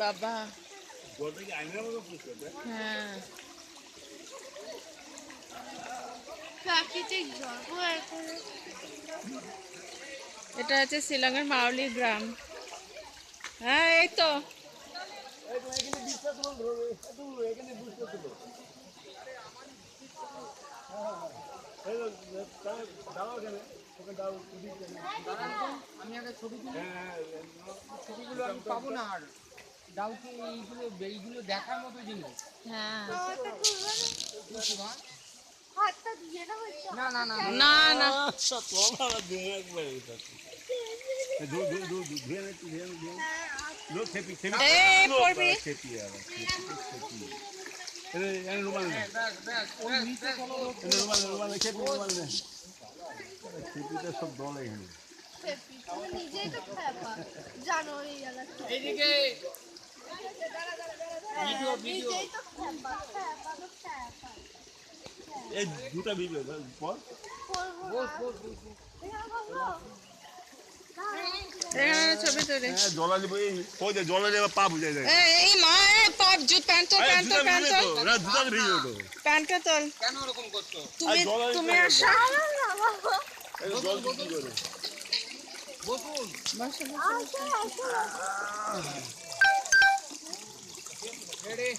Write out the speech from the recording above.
বাবা হ্যাঁ প্রাকৃতিক জল এটা হচ্ছে শিলংয়ের মাওলি গ্রাম। হ্যাঁ এই তো আমি আগে ছবি তুলি, ছবিগুলো আমি পাবো না। আর ডাউকে এইগুলো দেখার মতো জিনিস। হ্যাঁ হাতটা দিয়ে না হচ্ছে না না না না না এই পড়বি সব দল এখানে তুমি নিজেই তো খাবা জানো এই এলাকা এইদিকে নিজেই তো খাবা এই দুটা ভিডিও পর এখানে ছবি তুলি। জলা দিব ওই যে জলা দেবা পা বুঝাই যায় এই মা পাপ জুত প্যান্ট তোল প্যান্ট তোল প্যান্ট তোল দুটা ভিডিও তো প্যান্টটা তোল। কেন ওরকম করছো? তুমি তুমি আসো এই জল কি করে বসুন। বসো আসো আসো রেডি